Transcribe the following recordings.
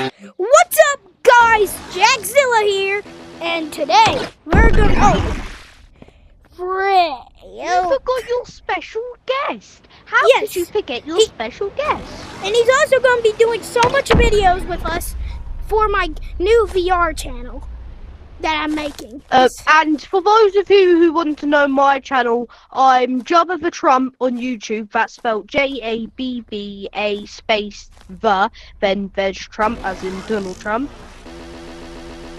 What's up, guys? Jackzilla here, and today we're gonna. You forgot your special guest. How Yes, did you forget your special guest? and he's also gonna be doing so much videos with us for my new VR channel that I'm making. And for those of you who want to know my channel, I'm Jabba the Trump on YouTube. That's spelled Jabba space then there's Trump as in Donald Trump.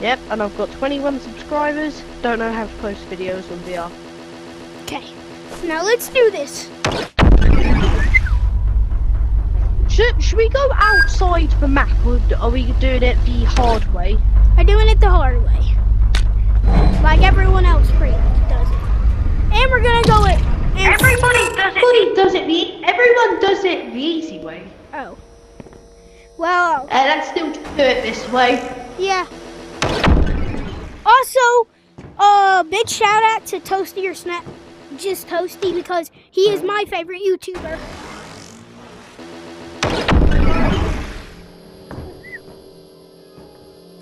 Yep, and I've got 21 subscribers. Don't know how to post videos on VR. Okay, now let's do this. Should we go outside the map, or are we doing it the hard way? I'm doing it the hard way, like everyone else pretty much does it. And we're gonna go it. Everyone does it the easy way. Oh. Well. Let's still do it this way. Yeah. Also, big shout out to Toasty or Snap, just Toasty, because he is my favorite YouTuber.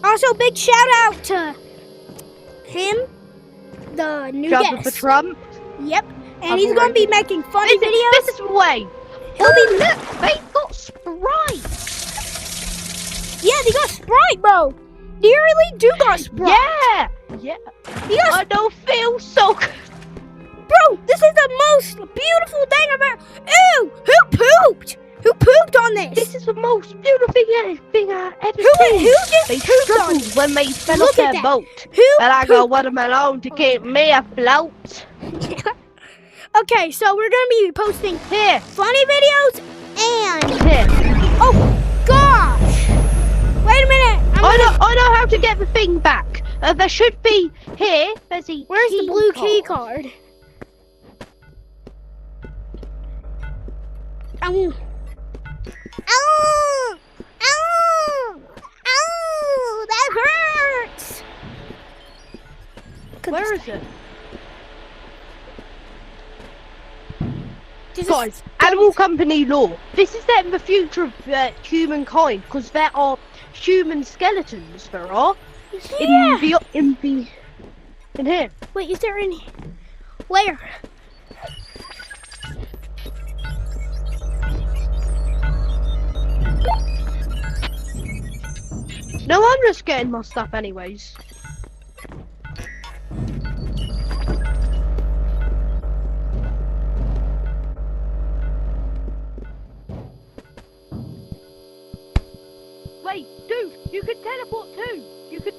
Also, big shout out to him, the new Jabba the guest. Trump. Yep, and he's gonna be making funny videos. This is the way. He'll be Look, they got Sprite. Yeah, they got Sprite, bro. They really do got Sprite. Yeah. I don't feel so good. Bro, this is the most beautiful thing I've ever. Ew! Who pooped? Who pooped on this? This is the most beautiful thing I ever Who seen. just They pooped on struggled this? when they fell Look off at their that. boat. Who And I pooped? got watermelon to keep me afloat. Okay, so we're gonna be posting Here. funny videos and. Here. Oh gosh! Wait a minute. I know how to get the thing back. There should be here. There's a Where's the blue key card? card? Ow! Ow! Ow! Ow! That hurts. Where is it? Guys, Animal company law. This is then the future of humankind, because there are human skeletons. There are in here. Wait, is there any? Where? No, I'm just getting my stuff anyways. Wait, dude, you could teleport too. You could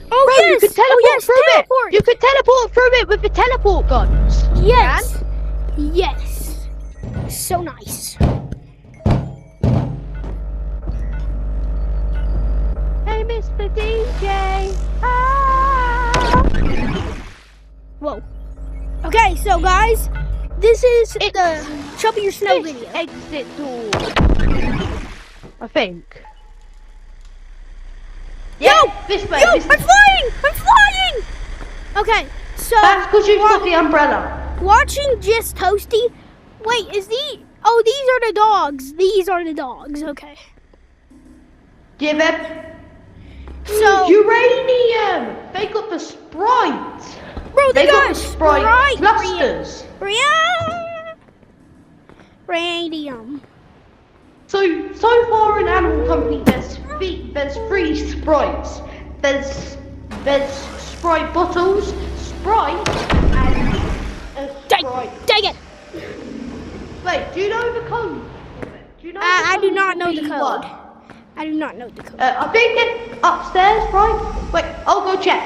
Oh Bro, yes! you could teleport through teleport. it. You could teleport through it with the teleport guns. Yes. Yes. So nice. Hey, Mr. DJ. Ah. Whoa. Okay, so guys, this is the Chubby Your Snow This video. exit door. I think. Yo! This way. Yo! This I'm flying! I'm flying! Okay, so That's because you've got the umbrella. watching Just Toasty. Wait, is the? Oh, these are the dogs. These are the dogs. Okay. Give it. So, Uranium. They got the Sprite. bro, they got the Sprite clusters. Radium. So far in Animal Company, there's 3 Sprites. There's Sprite bottles, Sprite, and a Sprite. Dang it! Wait, do you know the code? Do you know? I do not know the B1? code. I do not know the code. I think it's upstairs, right? Wait, I'll go check.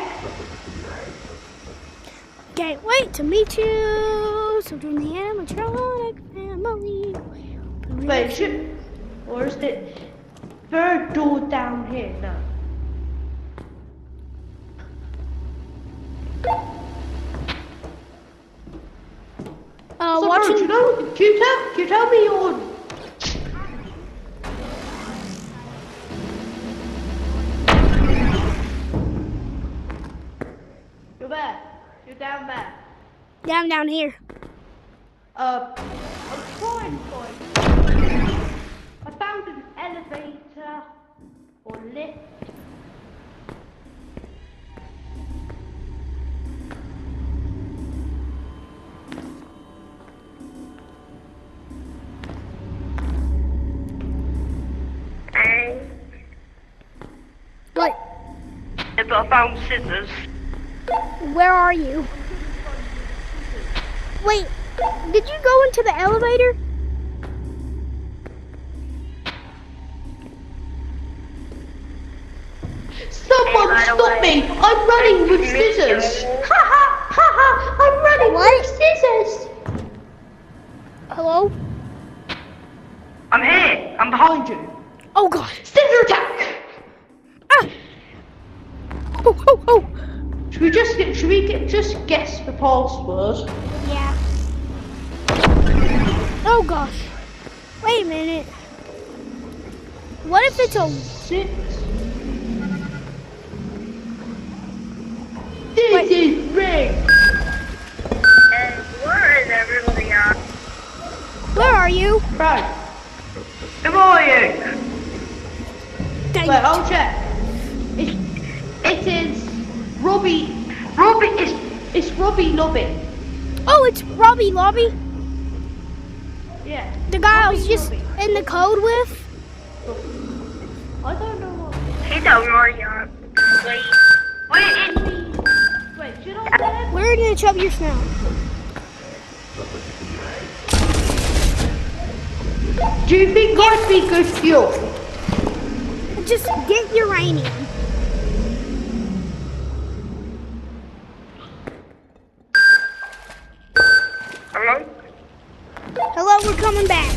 Can't wait to meet you. So join the animatronic family. Wait, or is it third door down here? No. So Watching. bro, can you tell me your... You're there. You're down there. Yeah, I'm down here. I'm trying to find... I found an elevator on lift. What? Yeah, but I found scissors. Where are you? Wait, did you go into the elevator? Someone Hey, stop me! I'm running with scissors! Ha ha ha ha! I'm running What? with scissors! Hello? I'm here. I'm behind you. Oh god. Scissor attack! Ah! Oh, oh, oh! Should we just guess the password? Yeah. Oh gosh. Wait a minute. What if it's a... 6. This is rigged! And where is everybody at? Where are you? Right. Who are you? Dang Wait, it. I'll check. It is Robbie. It's Robbie Lobby. Oh, it's Robbie Lobby. Yeah. The guy I Robbie was just Lobby. in the code with. I don't know what. He don't know where you are. Wait. Wait, should I there? We're in the chubbiest now. Do you think I'd be good fuel? Just get uranium. Hello? Hello, we're coming back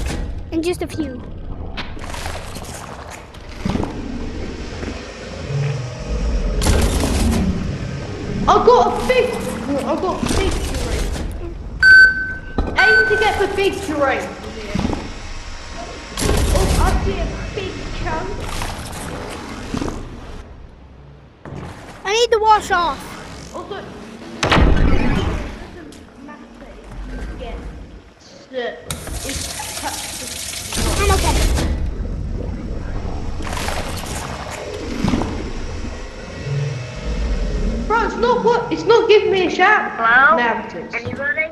in just a few. I got a big terrain. Aim to get the big terrain. Oh, I see a big chunk. I need to wash off. Also, doesn't matter if you get it's touch the I'm okay. Bro, it's not giving me a shout. Hello? Now it is. Anybody?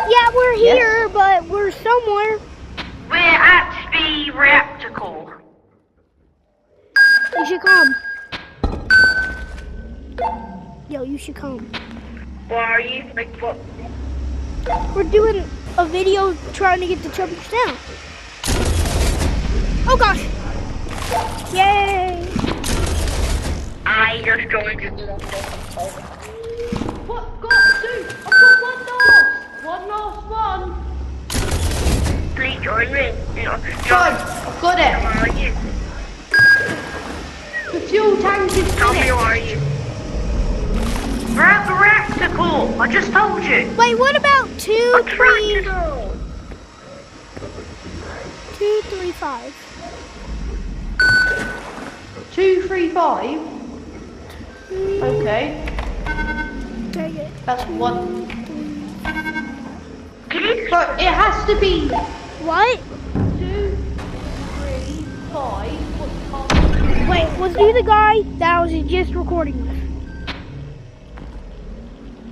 Yeah, we're Yes. here, but we're somewhere. We're at the reactor core. You should come. Yo, you should come. Where are you? Like what? We're doing a video trying to get the chubbiest down. Oh gosh. Yay. I just joined you. What? Got two. I've got one last one. Please join me. John, I've got it. Where are you? The fuel tank is Tell me finished. where are you? We're at the reactor core. I just told you. Wait, what about 2, 3, Reactor. 2, 3, 5? 235. Okay, Dang it. that's one. Can you? So it has to be What? 2, 3, 5. What's the Wait, was you the guy that I was just recording with?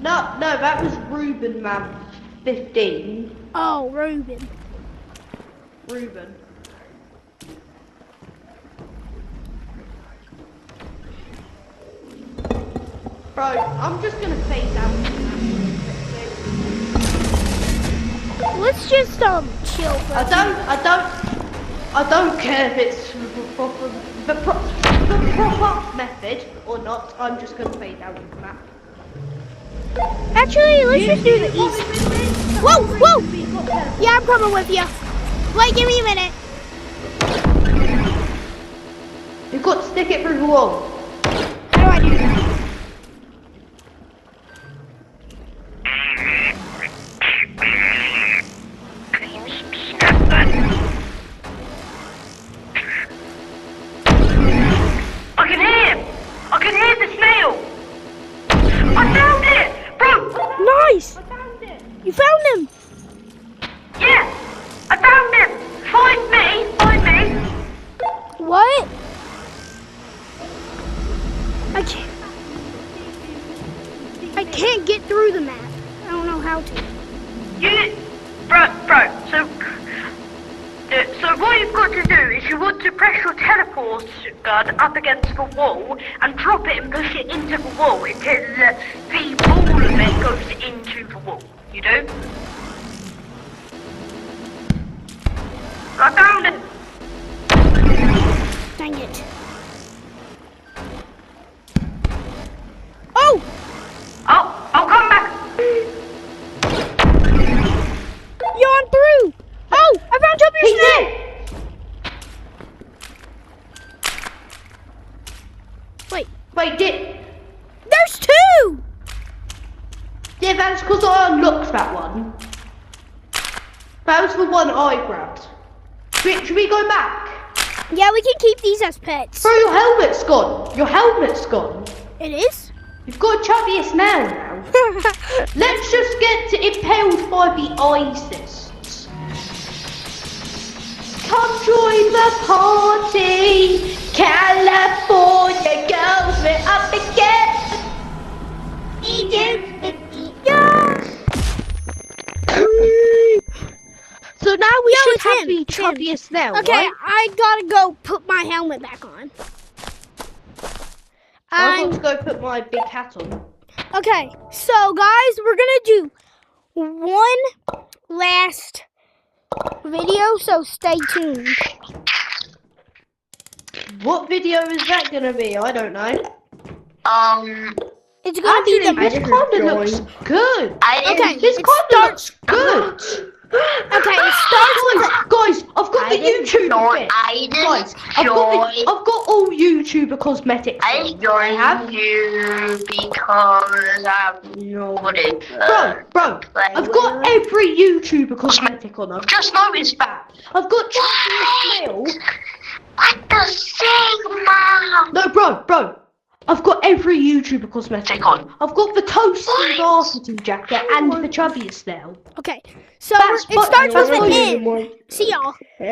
No, that was Ruben, man. 15. Oh, Ruben. Ruben. Bro, I'm just gonna fade out. Let's just chill for a I don't care if it's the proper method or not. I'm just gonna fade out with the map. Actually, let's just do the east. Whoa, whoa! Yeah, I'm coming with you. Wait, give me a minute. You've got to stick it through the wall. How do I do that? I can hear him! I can hear the snail! I found it! Bro! Nice! I found it. You found him! Yeah! I found him! Find me! Find me! What? What? I can't get through the map. I don't know how to. So what you've got to do is you want to press your teleport gun up against the wall and drop it and push it into the wall until the ball of it goes into the wall. You do? I found it! Dang it. Oh! Oh, I'll come back! Yawn through! Oh! I found Toby's snail! Wait, There's two! yeah, that's because I unlocked that one. That was the one I grabbed. Should we go back? Yeah, we can keep these as pets. Bro, your helmet's gone. Your helmet's gone. It is? You've got a chubbiest snail now. Let's just get impaled by the ISIS. Come join the party. California girls, we're up again. Yeah! So now we Yo, should it's have him, the it's him. chubbiest snail, Okay, right? I gotta go put my helmet back on. I've got to go put my big hat on. Okay, so guys, we're gonna do one last video, so stay tuned. What video is that gonna be? I don't know. It's gonna be Actually, this the kind of looks good. okay. This It kind of starts. looks good. Okay, it starts with Guys, I've got the YouTuber bit. Guys, I've got all YouTuber cosmetics. I have. you because I'm not Bro, I've got every YouTuber cosmetic on. I've just noticed that. I've got Chubby Snail. What the Sigma? No, bro. I've got every YouTuber cosmetic Take on. I've got the Toasty Varsity jacket and the Chubbiest Snail. okay. So That's it starts with what- an N. See y'all.